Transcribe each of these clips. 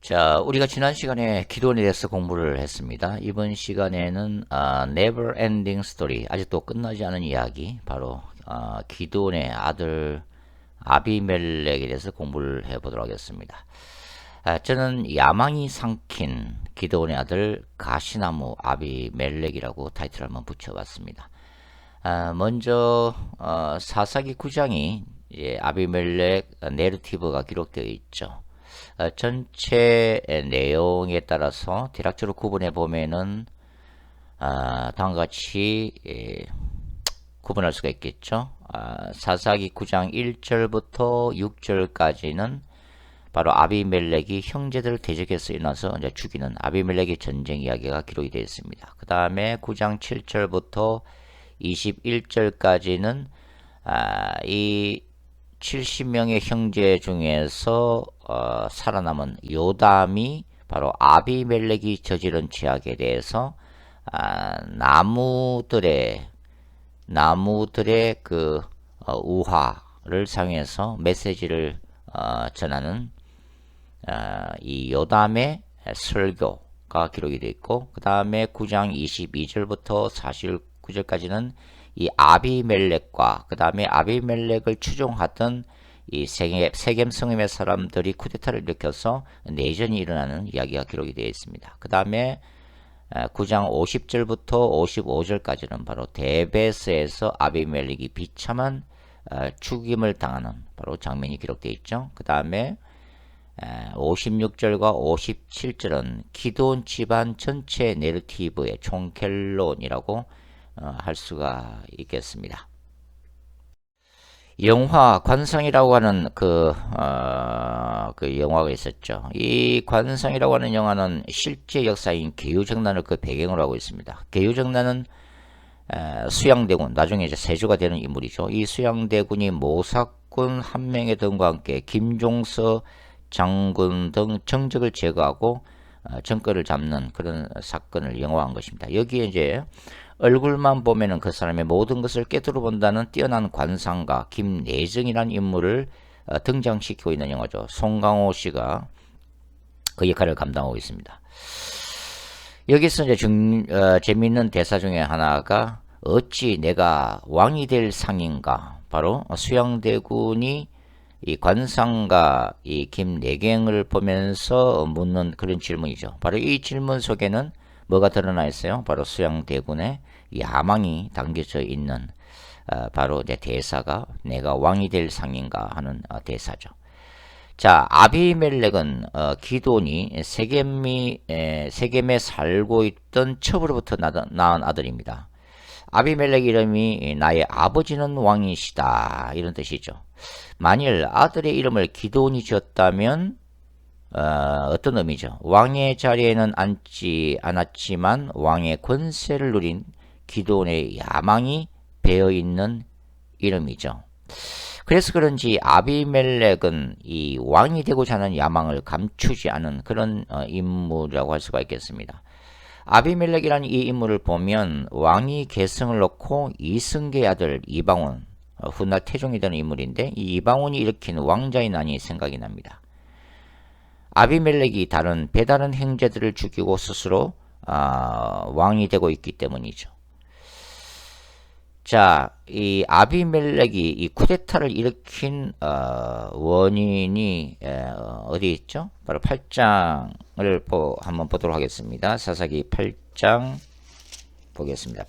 자, 우리가 지난 시간에 기도원에 대해서 공부를 했습니다. 이번 시간에는 Never Ending Story, 아직도 끝나지 않은 이야기, 바로 기도원의 아들 아비멜렉에 대해서 공부를 해보도록 하겠습니다. 저는 야망이 삼킨 기도원의 아들 가시나무 아비멜렉이라고 타이틀을 한번 붙여봤습니다. 먼저 사사기 9장이 아비멜렉 내러티브가 기록되어 있죠. 전체 내용에 따라서 대략적으로 구분해 보면은 다음과 같이 구분할 수가 있겠죠. 사사기 9장 1절부터 6절까지는 바로 아비멜렉이 형제들을 대적해서 일어나서 이제 죽이는 아비멜렉의 전쟁 이야기가 기록이 되어 있습니다. 그 다음에 9장 7절부터 21절까지는 이 70명의 형제 중에서 살아남은 요담이 바로 아비멜렉이 저지른 죄악에 대해서 나무들의 그 우화를 사용해서 메시지를 전하는 이 요담의 설교가 기록이 되어 있고, 그 다음에 9장 22절부터 49절까지는 이 아비멜렉과 그 다음에 아비멜렉을 추종하던 이 세겜 성읍의 사람들이 쿠데타를 일으켜서 내전이 일어나는 이야기가 기록이 되어 있습니다. 그 다음에 9장 50절부터 55절까지는 바로 데베스에서 아비멜렉이 비참한 죽임을 당하는 바로 장면이 기록되어 있죠. 그 다음에 56절과 57절은 기드온 집안 전체 내러티브의 총결론이라고 할 수가 있겠습니다. 영화 관성이라고 하는 그 영화가 있었죠. 이 관성이라고 하는 영화는 실제 역사인 개유정난을 그 배경으로 하고 있습니다. 개유정난은 수양대군, 나중에 이제 세조가 되는 인물이죠. 이 수양대군이 모사꾼 한 명의 등과 함께 김종서 장군 등 정적을 제거하고 정권을 잡는 그런 사건을 영화한 것입니다. 여기에 이제 얼굴만 보면은 그 사람의 모든 것을 꿰뚫어 본다는 뛰어난 관상가 김내정이라는 인물을 등장시키고 있는 영화죠. 송강호 씨가 그 역할을 감당하고 있습니다. 여기서 이제 재미있는 대사 중에 하나가 어찌 내가 왕이 될 상인가, 바로 수양대군이 이 관상가 이 김내경을 보면서 묻는 그런 질문이죠. 바로 이 질문 속에는 뭐가 드러나 있어요? 바로 수양대군의 야망이 담겨져 있는 바로 이제 대사가 내가 왕이 될 상인가 하는 대사죠. 자, 아비멜렉은 기돈이 세겜에 살고 있던 첩으로부터 낳은 아들입니다. 아비멜렉 이름이 나의 아버지는 왕이시다, 이런 뜻이죠. 만일 아들의 이름을 기돈이 지었다면 어떤 의미죠? 왕의 자리에는 앉지 않았지만 왕의 권세를 누린 기돈의 야망이 배어있는 이름이죠. 그래서 그런지 아비멜렉은 이 왕이 되고자 하는 야망을 감추지 않은 그런 인물이라고 할 수가 있겠습니다. 아비멜렉이라는 이 인물을 보면 왕위 계승을 놓고 이승계의 아들 이방원, 훗날 태종이 되는 인물인데, 이 이방원이 일으킨 왕자의 난이 생각이 납니다. 아비멜렉이 배다른 형제들을 죽이고 스스로 왕이 되고 있기 때문이죠. 자, 이 아비멜렉이 이 쿠데타를 일으킨 원인이 어디 있죠? 바로 8장을 한번 보도록 하겠습니다. 사사기 8장 보겠습니다.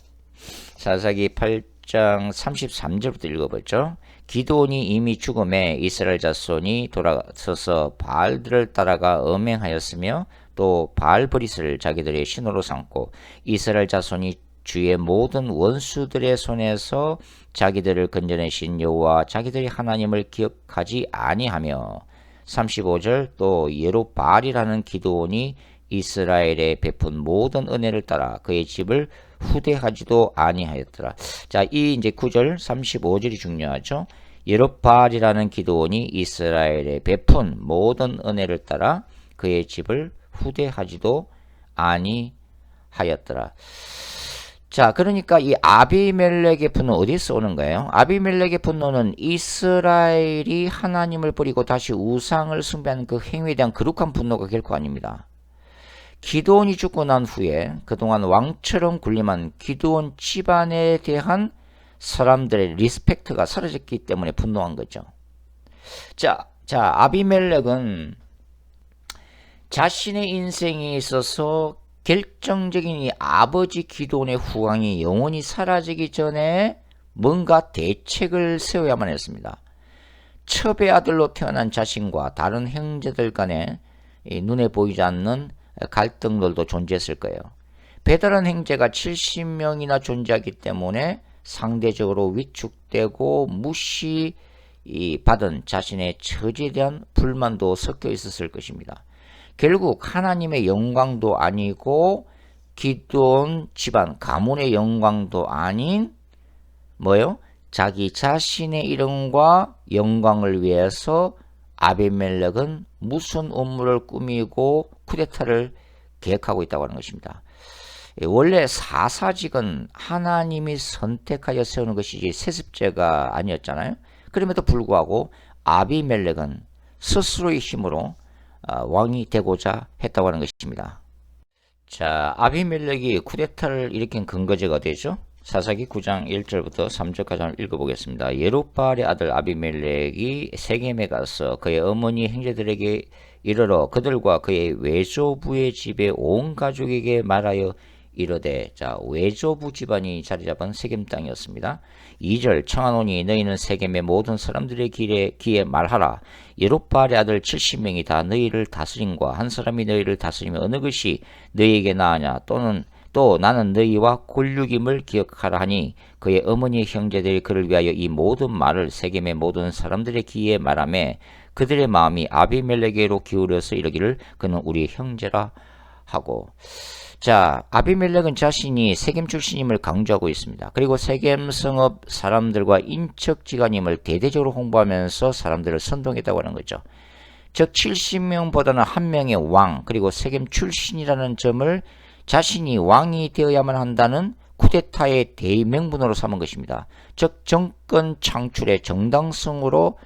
사사기 8장 33절부터 읽어보죠. 기드온이 이미 죽음에 이스라엘 자손이 돌아서서 바알들을 따라가 음행하였으며 또 바알브릿을 자기들의 신으로 삼고 이스라엘 자손이 주의 모든 원수들의 손에서 자기들을 건져내신 여호와 자기들의 하나님을 기억하지 아니하며, 35절 또 예로바알이라는 기드온이 이스라엘에 베푼 모든 은혜를 따라 그의 집을 후대하지도 아니하였더라. 자, 이 이제 9절 35절이 중요하죠. 예로바알이라는 기드온이 이스라엘에 베푼 모든 은혜를 따라 그의 집을 후대하지도 아니하였더라. 자, 그러니까 이 아비멜렉의 분노 어디서 오는 거예요? 아비멜렉의 분노는 이스라엘이 하나님을 버리고 다시 우상을 숭배하는 그 행위에 대한 거룩한 분노가 결코 아닙니다. 기드온이 죽고 난 후에 그동안 왕처럼 군림한 기드온 집안에 대한 사람들의 리스펙트가 사라졌기 때문에 분노한 거죠. 자, 아비멜렉은 자신의 인생에 있어서 결정적인 이 아버지 기드온의 후광이 영원히 사라지기 전에 뭔가 대책을 세워야만 했습니다. 첩의 아들로 태어난 자신과 다른 형제들 간에 눈에 보이지 않는 갈등들도 존재했을 거예요. 배달한 형제가 70명이나 존재하기 때문에 상대적으로 위축되고 무시받은 자신의 처지에 대한 불만도 섞여 있었을 것입니다. 결국 하나님의 영광도 아니고 기드온 집안 가문의 영광도 아닌 뭐요? 자기 자신의 이름과 영광을 위해서 아비멜렉은 무슨 음모를 꾸미고 쿠데타를 계획하고 있다고 하는 것입니다. 원래 사사직은 하나님이 선택하여 세우는 것이지 세습제가 아니었잖아요. 그럼에도 불구하고 아비멜렉은 스스로의 힘으로 왕이 되고자 했다고 하는 것입니다. 자, 아비멜렉이 쿠데타를 일으킨 근거지가 어디죠? 사사기 9장 1절부터 3절까지 한번 읽어보겠습니다. 예루바알의 아들 아비멜렉이 세겜에 가서 그의 어머니 형제들에게 이르러 그들과 그의 외조부의 집에 온 가족에게 말하여 이르되, 자, 외조부 집안이 자리 잡은 세겜 땅이었습니다. 2절 청하노니 너희는 세겜의 모든 사람들의 귀에 말하라. 예루바알의 아들 70명이 다 너희를 다스림과 한 사람이 너희를 다스리면 어느 것이 너희에게 나으냐, 또 나는 너희와 곤륙임을 기억하라 하니 그의 어머니 형제들이 그를 위하여 이 모든 말을 세겜의 모든 사람들의 귀에 말하매 그들의 마음이 아비멜렉에게로 기울여서 이르기를 그는 우리 형제라 하고. 자, 아비멜렉은 자신이 세겜 출신임을 강조하고 있습니다. 그리고 세겜 성읍 사람들과 인척지간임을 대대적으로 홍보하면서 사람들을 선동했다고 하는 거죠. 즉 70명보다는 한 명의 왕, 그리고 세겜 출신이라는 점을 자신이 왕이 되어야만 한다는 쿠데타의 대명분으로 삼은 것입니다. 즉 정권 창출의 정당성으로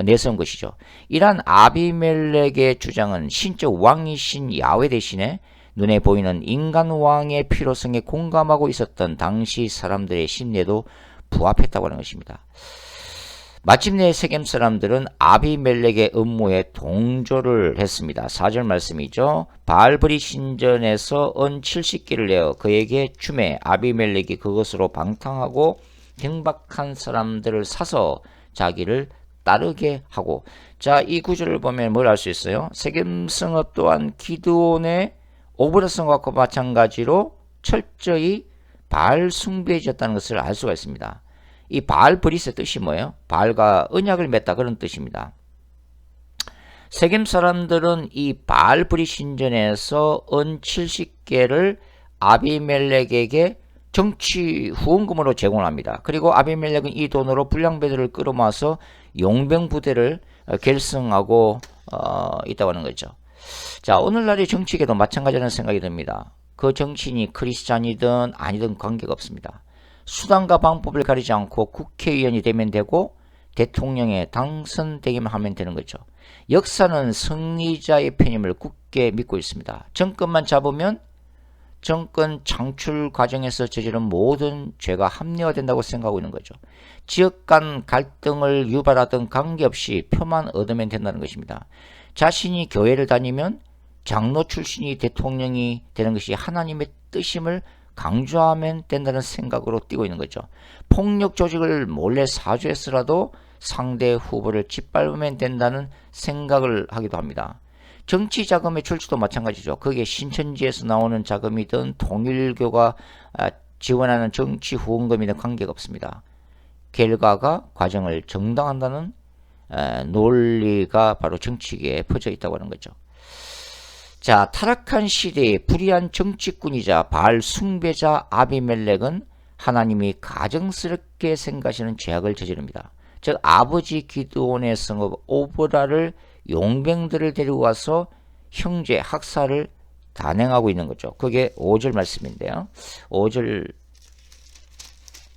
내세운 것이죠. 이러한 아비멜렉의 주장은 신적 왕이신 야훼 대신에 눈에 보이는 인간 왕의 필요성에 공감하고 있었던 당시 사람들의 신뢰도 부합했다고 하는 것입니다. 마침내 세겜 사람들은 아비멜렉의 음모에 동조를 했습니다. 4절 말씀이죠. 바알브리 신전에서 은 70개를 내어 그에게 주매 아비멜렉이 그것으로 방탕하고 경박한 사람들을 사서 자기를 따르게 하고. 자, 이 구절을 보면 뭘 알 수 있어요? 세겜 성읍 또한 기드온의 오브라 성곽과 마찬가지로 철저히 바알 숭배해졌다는 것을 알 수가 있습니다. 이 바알 브릿의 뜻이 뭐예요? 바알과 언약을 맺다, 그런 뜻입니다. 세겜 사람들은 이 바알 브릿 신전에서 은 70개를 아비멜렉에게 정치 후원금으로 제공합니다. 그리고 아비멜렉은 이 돈으로 불량배들을 끌어모아서 용병 부대를 결성하고 있다고 하는 거죠. 자, 오늘날의 정치계도 마찬가지라는 생각이 듭니다. 그 정치인이 크리스찬이든 아니든 관계가 없습니다. 수단과 방법을 가리지 않고 국회의원이 되면 되고 대통령에 당선되기만 하면 되는 거죠. 역사는 승리자의 편임을 굳게 믿고 있습니다. 정권만 잡으면 정권 창출 과정에서 저지른 모든 죄가 합리화된다고 생각하고 있는 거죠. 지역 간 갈등을 유발하든 관계없이 표만 얻으면 된다는 것입니다. 자신이 교회를 다니면 장로 출신이 대통령이 되는 것이 하나님의 뜻임을 강조하면 된다는 생각으로 뛰고 있는 거죠. 폭력 조직을 몰래 사주했으라도 상대 후보를 짓밟으면 된다는 생각을 하기도 합니다. 정치 자금의 출처도 마찬가지죠. 그게 신천지에서 나오는 자금이든 통일교가 지원하는 정치 후원금이든 관계가 없습니다. 결과가 과정을 정당한다는 논리가 바로 정치계에 퍼져 있다고 하는 거죠. 자, 타락한 시대의 불의한 정치꾼이자 바알 숭배자 아비멜렉은 하나님이 가정스럽게 생각하시는 죄악을 저지릅니다. 즉 아버지 기드온의 성읍 오브라를 용병들을 데리고 와서 형제 학살을 단행하고 있는 거죠. 그게 5절 말씀인데요. 5절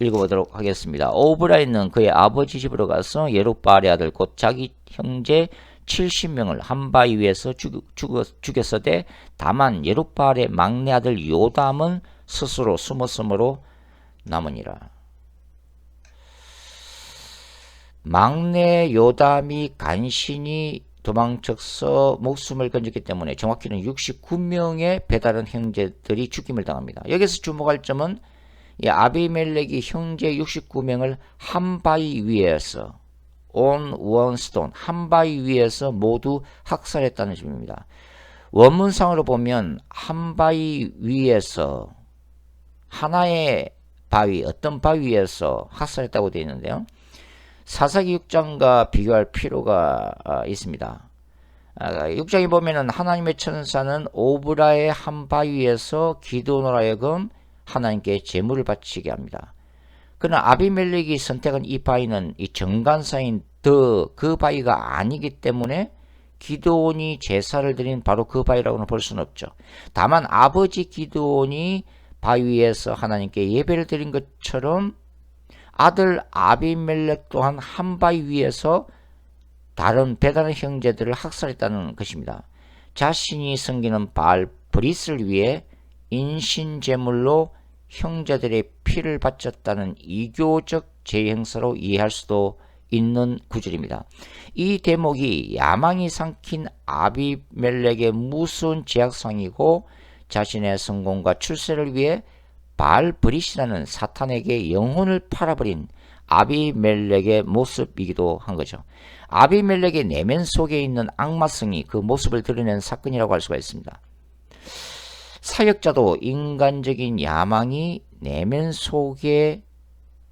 읽어보도록 하겠습니다. 오브라이는 그의 아버지 집으로 가서 예룻바알의 아들 곧 자기 형제 70명을 한 바위 위에서 죽였으되 다만 예룻바알의 막내 아들 요담은 스스로 숨었으므로 남으니라. 막내 요담이 간신히 도망쳐서 목숨을 건졌기 때문에 정확히는 69명의 배다른 형제들이 죽임을 당합니다. 여기서 주목할 점은 이 아비멜렉이 형제 69명을 한 바위 위에서 on one stone 한 바위 위에서 모두 학살했다는 점입니다. 원문상으로 보면 한 바위 위에서 하나의 바위 어떤 바위 위에서 학살했다고 되어 있는데요. 사사기 6장과 비교할 필요가 있습니다. 6장에 보면은 하나님의 천사는 오브라의 한 바위에서 기드온으로 하여금 하나님께 제물을 바치게 합니다. 그러나 아비멜렉이 선택한 이 바위는 이 정간사인 그 바위가 아니기 때문에 기드온이 제사를 드린 바로 그 바위라고는 볼 수는 없죠. 다만 아버지 기드온이 바위에서 하나님께 예배를 드린 것처럼 아들 아비멜렉 또한 한 바위 위에서 다른 배다른 형제들을 학살했다는 것입니다. 자신이 섬기는 바알 브릿을 위해 인신제물로 형제들의 피를 바쳤다는 이교적 재행사로 이해할 수도 있는 구절입니다. 이 대목이 야망이 삼킨 아비멜렉의 무서운 제약상이고 자신의 성공과 출세를 위해 바알 브릿이라는 사탄에게 영혼을 팔아버린 아비멜렉의 모습이기도 한 거죠. 아비멜렉의 내면 속에 있는 악마성이 그 모습을 드러낸 사건이라고 할 수가 있습니다. 사역자도 인간적인 야망이 내면 속에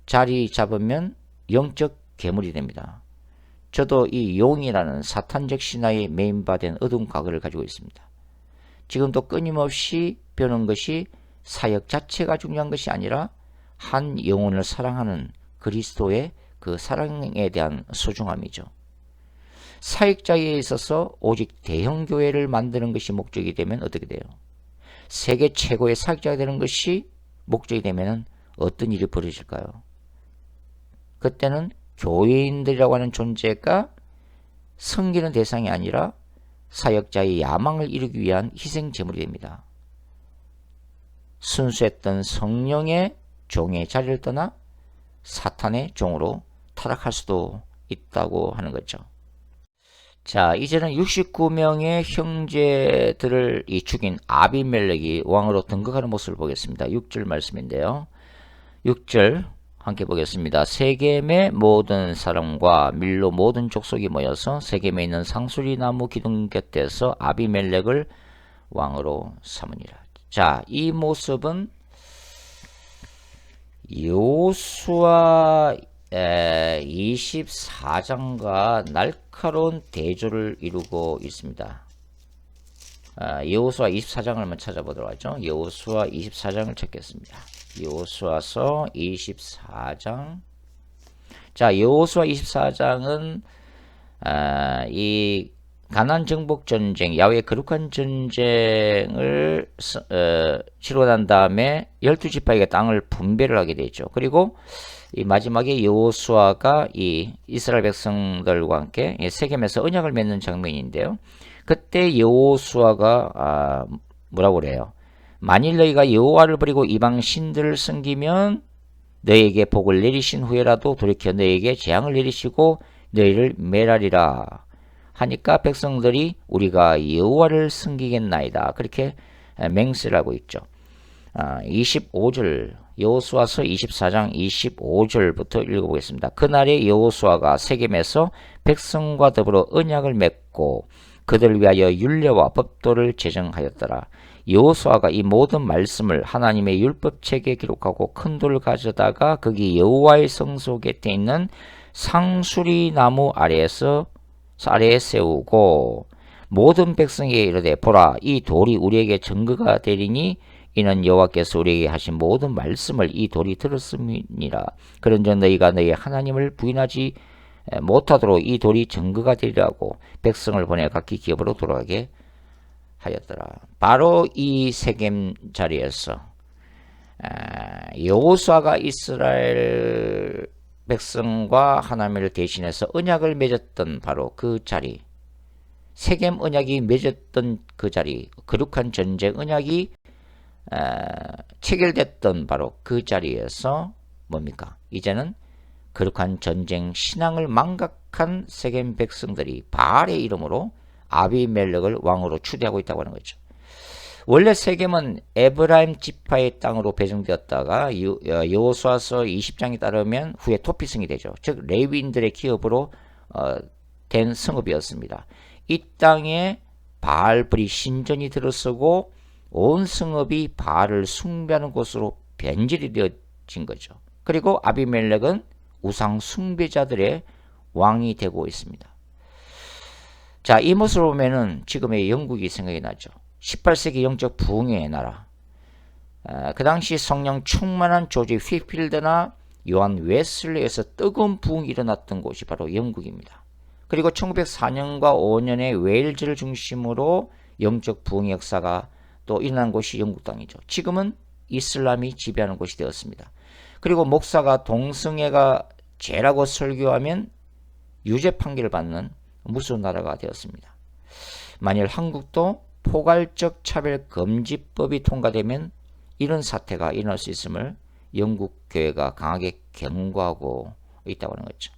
자리 잡으면 영적 괴물이 됩니다. 저도 이 용이라는 사탄적 신화의 메인바된 어두운 과거를 가지고 있습니다. 지금도 끊임없이 배우는 것이 사역 자체가 중요한 것이 아니라 한 영혼을 사랑하는 그리스도의 그 사랑에 대한 소중함이죠. 사역자에 있어서 오직 대형교회를 만드는 것이 목적이 되면 어떻게 돼요? 세계 최고의 사역자가 되는 것이 목적이 되면 어떤 일이 벌어질까요? 그때는 교회인들이라고 하는 존재가 섬기는 대상이 아니라 사역자의 야망을 이루기 위한 희생제물이 됩니다. 순수했던 성령의 종의 자리를 떠나 사탄의 종으로 타락할 수도 있다고 하는 거죠. 자, 이제는 69명의 형제들을 죽인 아비멜렉이 왕으로 등극하는 모습을 보겠습니다. 6절 말씀인데요. 6절 함께 보겠습니다. 세겜의 모든 사람과 밀로 모든 족속이 모여서 세겜에 있는 상수리 나무 기둥 곁에서 아비멜렉을 왕으로 삼으니라. 자, 이 모습은 여호수아 24장과 날카로운 대조를 이루고 있습니다. 여호수아 24장을 한번 찾아보도록 하죠. 여호수아 24장을 찾겠습니다. 여호수아서 24장. 자, 여호수아 24장은 이 가나안 정복 전쟁, 야훼의 거룩한 전쟁을 치르고 난 다음에 12지파에게 땅을 분배를 하게 되죠. 그리고 이 마지막에 여호수아가 이 이스라엘 백성들과 함께 세겜에서 언약을 맺는 장면인데요. 그때 여호수아가 뭐라고 그래요? 만일 너희가 여호와를 버리고 이방 신들을 섬기면 너희에게 복을 내리신 후에라도 돌이켜 너희에게 재앙을 내리시고 너희를 멸하리라 하니까 백성들이 우리가 여호와를 섬기겠나이다 그렇게 맹세를 하고 있죠. 25절 여호수아서 24장 25절부터 읽어보겠습니다. 그날에 여호수아가 세겜에서 백성과 더불어 언약을 맺고 그들을 위하여 율례와 법도를 제정하였더라. 여호수아가 이 모든 말씀을 하나님의 율법책에 기록하고 큰 돌을 가져다가 거기 여호와의 성소 곁에 있는 상수리 나무 아래에 세우고 모든 백성에게 이르되 보라 이 돌이 우리에게 증거가 되리니 이는 여호와께서 우리에게 하신 모든 말씀을 이 돌이 들었음이니라. 그런즉 너희가 너희 하나님을 부인하지 못하도록 이 돌이 증거가 되리라고 백성을 보내 각기 기업으로 돌아가게 하였더라. 바로 이 세겜 자리에서 여호수아가 이스라엘 백성과 하나님을 대신해서 언약을 맺었던 바로 그 자리, 세겜 언약이 맺었던 그 자리, 거룩한 전쟁 언약이 체결됐던 바로 그 자리에서 뭡니까? 이제는 거룩한 전쟁 신앙을 망각한 세겜 백성들이 바알의 이름으로 아비멜렉을 왕으로 추대하고 있다고 하는 거죠. 원래 세겜은 에브라임 지파의 땅으로 배정되었다가 여호수아서 20장에 따르면 후에 토피성이 되죠. 즉 레위인들의 기업으로 된 성읍이었습니다. 이 땅에 바알불이 신전이 들어서고 온 성읍이 바알을 숭배하는 곳으로 변질이 되어진 거죠. 그리고 아비멜렉은 우상 숭배자들의 왕이 되고 있습니다. 자, 이 모습을 보면은 지금의 영국이 생각이 나죠. 18세기 영적 부흥의 나라. 그 당시 성령 충만한 조지 휘필드나 요한 웨슬리에서 뜨거운 부흥이 일어났던 곳이 바로 영국입니다. 그리고 1904년과 5년에 웨일즈를 중심으로 영적 부흥의 역사가 또 일어난 곳이 영국 땅이죠. 지금은 이슬람이 지배하는 곳이 되었습니다. 그리고 목사가 동성애가 죄라고 설교하면 유죄 판결을 받는 무서운 나라가 되었습니다. 만일 한국도 포괄적 차별 금지법이 통과되면 이런 사태가 일어날 수 있음을 영국 교회가 강하게 경고하고 있다고 하는 거죠.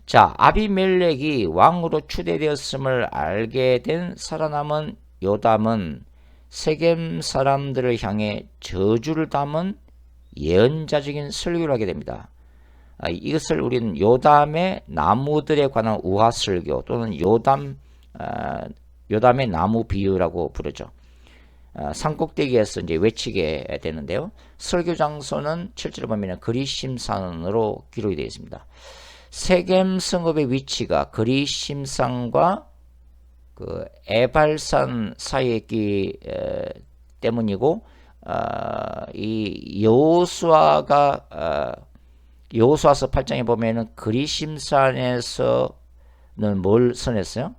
자, 아비멜렉이 왕으로 추대되었음을 알게 된 살아남은 요담은 세겜 사람들을 향해 저주를 담은 예언자적인 설교를 하게 됩니다. 이것을 우리는 요담의 나무들에 관한 우화 설교 또는 요담의 나무 비유라고 부르죠. 산꼭대기에서 이제 외치게 되는데요. 설교 장소는 실제로 보면 그리심산으로 기록이 되어 있습니다. 세겜 성읍의 위치가 그리심산과 그 에발산 사이에 있기 때문이고, 이 여호수아서 8장에 보면은 그리심산에서는 뭘 선했어요?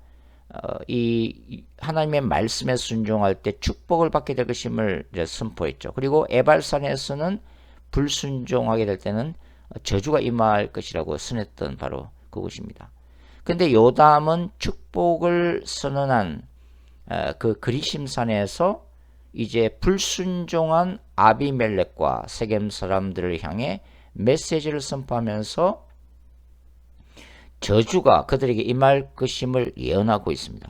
이 하나님의 말씀에 순종할 때 축복을 받게 될 것임을 이제 선포했죠. 그리고 에발산에서는 불순종하게 될 때는 저주가 임할 것이라고 선했던 바로 그곳입니다. 근데 요담은 축복을 선언한 그 그리심산에서 이제 불순종한 아비멜렉과 세겜 사람들을 향해 메시지를 선포하면서 저주가 그들에게 임할 것임을 예언하고 있습니다.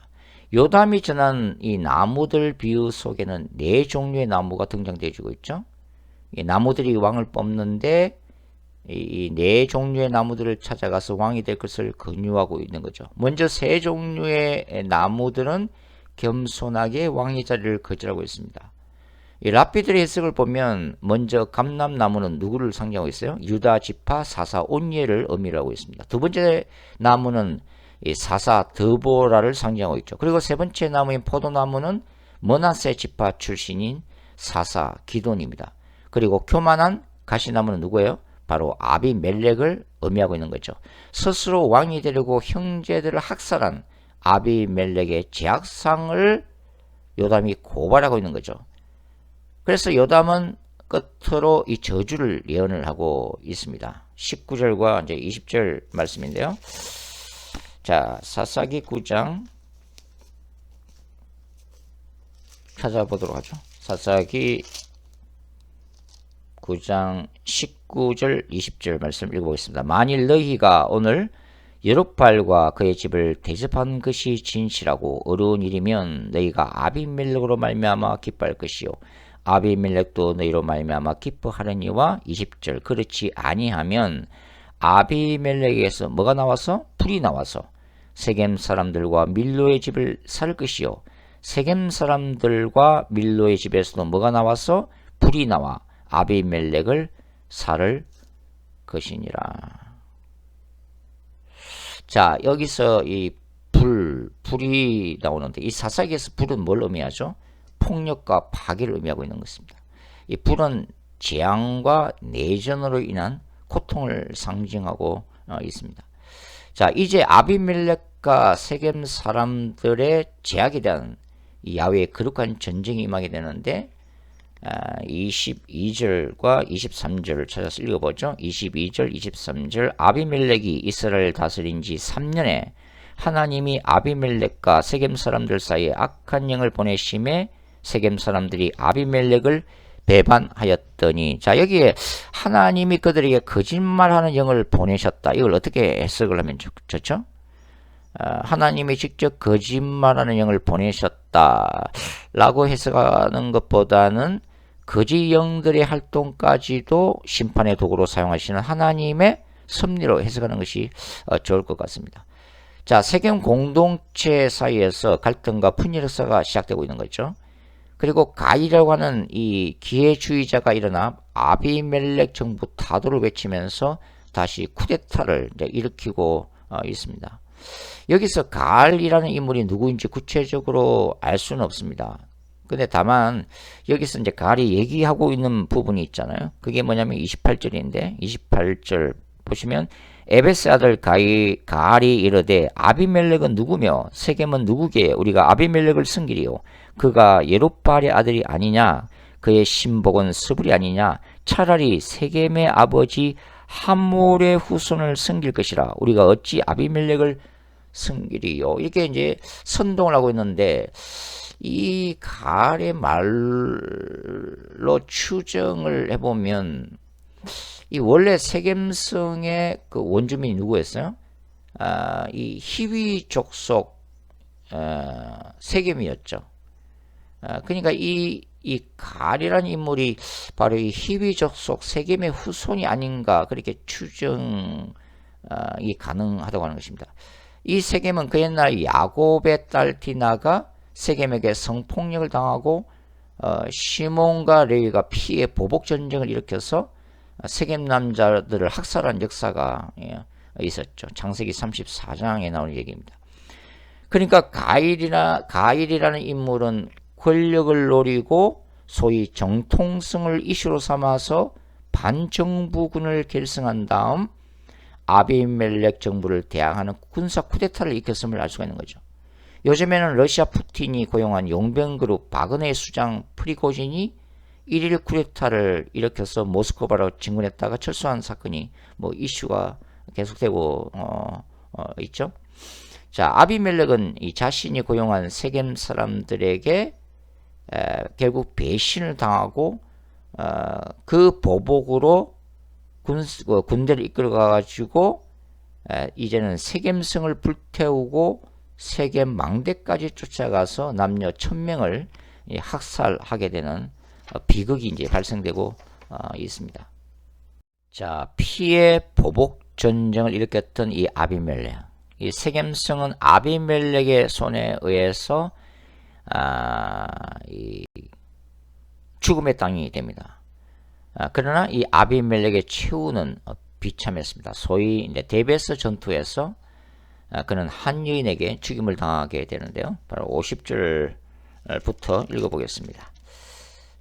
요담이 전한 이 나무들 비유 속에는 4종류의 나무가 등장되어지고 있죠. 이 나무들이 왕을 뽑는데 이 4종류의 나무들을 찾아가서 왕이 될 것을 권유하고 있는 거죠. 먼저 3종류의 나무들은 겸손하게 왕의 자리를 거절하고 있습니다. 이 랍비들의 해석을 보면 먼저 감람나무는 누구를 상징하고 있어요? 유다 지파 사사 온니엘을 의미를 하고 있습니다. 두 번째 나무는 이 사사 드보라를 상징하고 있죠. 그리고 세 번째 나무인 포도나무는 머나세 지파 출신인 사사 기돈입니다. 그리고 교만한 가시나무는 누구예요? 바로 아비멜렉을 의미하고 있는 거죠. 스스로 왕이 되려고 형제들을 학살한 아비멜렉의 제약상을 요담이 고발하고 있는 거죠. 그래서 요담은 끝으로 이 저주를 예언을 하고 있습니다. 19절과 이제 20절 말씀인데요. 자, 사사기 9장 찾아보도록 하죠. 사사기 9장 19절 20절 말씀 읽어보겠습니다. 만일 너희가 오늘 여룹발과 그의 집을 대접한 것이 진실하고 어려운 일이면 너희가 아비멜렉으로 말미암아 기뻐할 것이요 아비멜렉도 너희로 말미암아 기뻐하려니와 20절 그렇지 아니하면 아비멜렉에게서 뭐가 나와서? 불이 나와서 세겜 사람들과 밀로의 집을 살 것이요 세겜 사람들과 밀로의 집에서도 뭐가 나와서? 불이 나와 아비멜렉을 살 것이니라. 자, 여기서 이 불이 나오는데 이 사사기에서 불은 뭘 의미하죠? 폭력과 파괴를 의미하고 있는 것입니다. 이 불은 재앙과 내전으로 인한 고통을 상징하고 있습니다. 자, 이제 아비멜렉과 세겜 사람들의 제약에 대한 이 야훼의 거룩한 전쟁이 임하게 되는데 22절과 23절을 찾아서 읽어보죠. 22절, 23절 아비멜렉이 이스라엘 다스린 지 3년에 하나님이 아비멜렉과 세겜 사람들 사이에 악한 영을 보내심에 세겜 사람들이 아비멜렉을 배반하였더니, 자, 여기에 하나님이 그들에게 거짓말하는 영을 보내셨다. 이걸 어떻게 해석을 하면 좋죠? 하나님이 직접 거짓말하는 영을 보내셨다 라고 해석하는 것보다는 거짓 영들의 활동까지도 심판의 도구로 사용하시는 하나님의 섭리로 해석하는 것이 좋을 것 같습니다. 자, 세겜 공동체 사이에서 갈등과 분열 역사가 시작되고 있는 거죠. 그리고 가이라고 하는 이 기회주의자가 일어나 아비멜렉 정부 타도를 외치면서 다시 쿠데타를 일으키고 있습니다. 여기서 가알이라는 인물이 누구인지 구체적으로 알 수는 없습니다. 근데 다만 여기서 이제 가알이 얘기하고 있는 부분이 있잖아요. 그게 뭐냐면 28절인데 28절 보시면 에베스 아들 가알이 이르되 아비멜렉은 누구며 세겜은 누구기에 우리가 아비멜렉을 섬기리요. 그가 예룹바알의 아들이 아니냐. 그의 신복은 스불이 아니냐. 차라리 세겜의 아버지 함몰의 후손을 섬길 것이라. 우리가 어찌 아비멜렉을 섬기리요. 이렇게 이제 선동을 하고 있는데 이 가알의 말로 추정을 해보면 이 원래 세겜성의 그 원주민이 누구였어요? 이 히위 족속 세겜이었죠. 그러니까 이 가알이라는 인물이 바로 이 히위 족속 세겜의 후손이 아닌가 그렇게 추정이 가능하다고 하는 것입니다. 이 세겜은 그 옛날 야곱의 딸 디나가 세겜에게 성폭력을 당하고 시몬과 레위가 피해 보복 전쟁을 일으켜서 세겜 남자들을 학살한 역사가 있었죠. 창세기 34장에 나오는 얘기입니다. 그러니까 가일이라는 인물은 권력을 노리고 소위 정통성을 이슈로 삼아서 반정부군을 결성한 다음 아비멜렉 정부를 대항하는 군사 쿠데타를 일으켰음을 알 수가 있는 거죠. 요즘에는 러시아 푸틴이 고용한 용병그룹 바그네 수장 프리고진이 1일 쿠데타를 일으켜서 모스크바로 진군했다가 철수한 사건이 뭐 이슈가 계속되고 있죠. 자, 아비멜렉은 이 자신이 고용한 세겜 사람들에게 결국 배신을 당하고 그 보복으로 군대를 이끌어가 가지고 이제는 세겜성을 불태우고 세겜 망대까지 쫓아가서 남녀 1000명을 학살하게 되는 비극이 이제 발생되고 있습니다. 자, 피해 보복 전쟁을 일으켰던 이 아비멜렉, 이 세겜성은 아비멜렉의 손에 의해서 이 죽음의 땅이 됩니다. 그러나 이 아비멜렉의 최후는 비참했습니다. 소위 이제 데베스 전투에서 그는 한 여인에게 죽임을 당하게 되는데요. 바로 50절부터 읽어보겠습니다.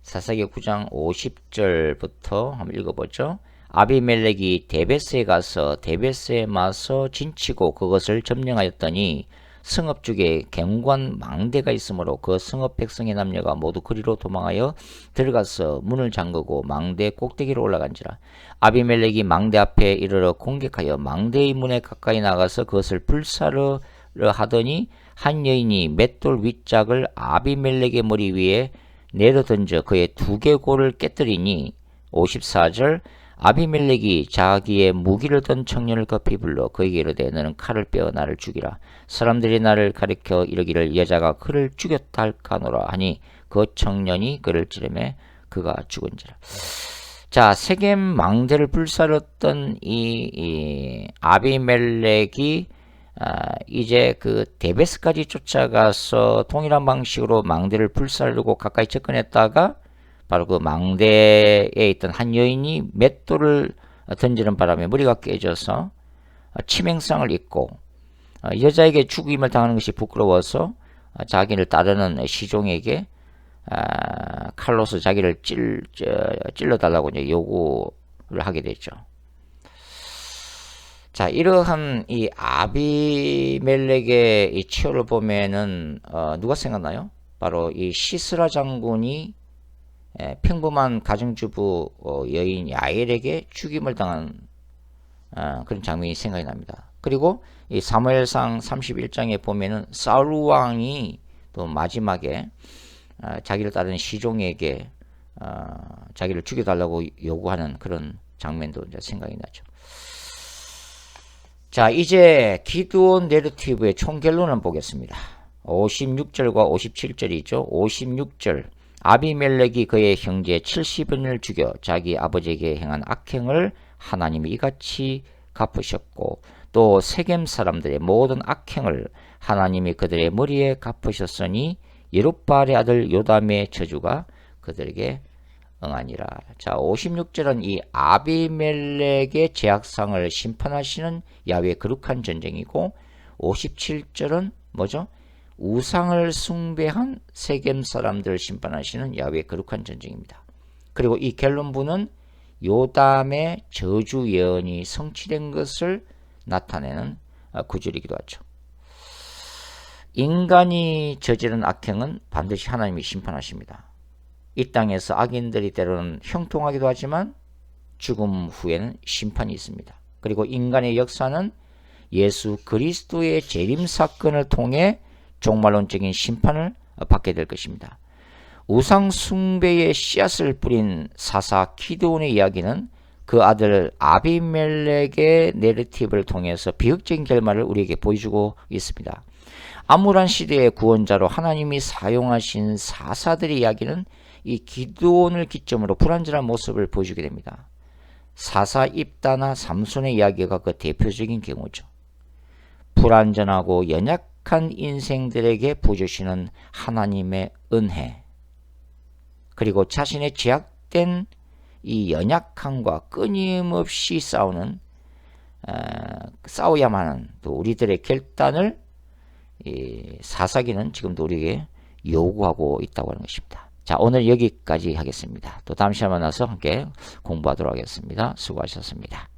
사사기 9장 50절부터 한번 읽어보죠. 아비멜렉이 데베스에 가서 데베스에 마서 진치고 그것을 점령하였더니 성읍 쪽에 갱관 망대가 있으므로 그 성읍 백성의 남녀가 모두 그리로 도망하여 들어가서 문을 잠그고 망대 꼭대기로 올라간지라. 아비멜렉이 망대 앞에 이르러 공격하여 망대의 문에 가까이 나가서 그것을 불사르려 하더니 한 여인이 맷돌 윗짝을 아비멜렉의 머리 위에 내려던져 그의 두개골을 깨뜨리니 54절 아비멜렉이 자기의 무기를 든 청년을 급히 불러 그에게 이르되 너는 칼을 빼어 나를 죽이라. 사람들이 나를 가리켜 이르기를 여자가 그를 죽였다 할까노라 하니 그 청년이 그를 찌르매 그가 죽은지라. 자, 세겜 망대를 불사렀던 이 아비멜렉이 이제 그 데베스까지 쫓아가서 동일한 방식으로 망대를 불사르고 가까이 접근했다가 바로 그 망대에 있던 한 여인이 맷돌을 던지는 바람에 머리가 깨져서 치명상을 입고 여자에게 죽임을 당하는 것이 부끄러워서 자기를 따르는 시종에게 칼로서 자기를 찔러달라고 이제 요구를 하게 됐죠. 자, 이러한 이 아비멜렉의 이 최후를 보면은 누가 생각나요? 바로 이 시스라 장군이 평범한 가정주부 여인 야엘에게 죽임을 당한 그런 장면이 생각이 납니다. 그리고 이 사무엘상 31장에 보면은 사울 왕이 또 마지막에 자기를 따르는 시종에게 자기를 죽여달라고 요구하는 그런 장면도 이제 생각이 나죠. 자, 이제 기드온 내러티브의 총결론을 보겠습니다. 56절과 57절이죠. 56절 아비멜렉이 그의 형제 70인을 죽여 자기 아버지에게 행한 악행을 하나님이 이같이 갚으셨고 또 세겜 사람들의 모든 악행을 하나님이 그들의 머리에 갚으셨으니 여룹바알의 아들 요담의 저주가 그들에게 응하니라. 자, 56절은 이 아비멜렉의 제약상을 심판하시는 야훼의 거룩한 전쟁이고 57절은 뭐죠? 우상을 숭배한 세겜 사람들을 심판하시는 야훼의 거룩한 전쟁입니다. 그리고 이 결론부는 요담의 저주 예언이 성취된 것을 나타내는 구절이기도 하죠. 인간이 저지른 악행은 반드시 하나님이 심판하십니다. 이 땅에서 악인들이 때로는 형통하기도 하지만 죽음 후에는 심판이 있습니다. 그리고 인간의 역사는 예수 그리스도의 재림 사건을 통해 종말론적인 심판을 받게 될 것입니다. 우상 숭배의 씨앗을 뿌린 사사 기드온의 이야기는 그 아들 아비멜렉의 내러티브를 통해서 비극적인 결말을 우리에게 보여주고 있습니다. 암울한 시대의 구원자로 하나님이 사용하신 사사들의 이야기는 이 기드온을 기점으로 불완전한 모습을 보여주게 됩니다. 사사 입다나 삼손의 이야기가 그 대표적인 경우죠. 불완전하고 연약한 인생들에게 보여주시는 하나님의 은혜, 그리고 자신의 제약된 이 연약함과 끊임없이 싸워야만 하는 또 우리들의 결단을 이 사사기는 지금도 우리에게 요구하고 있다고 하는 것입니다. 자, 오늘 여기까지 하겠습니다. 또 다음 시간에 만나서 함께 공부하도록 하겠습니다. 수고하셨습니다.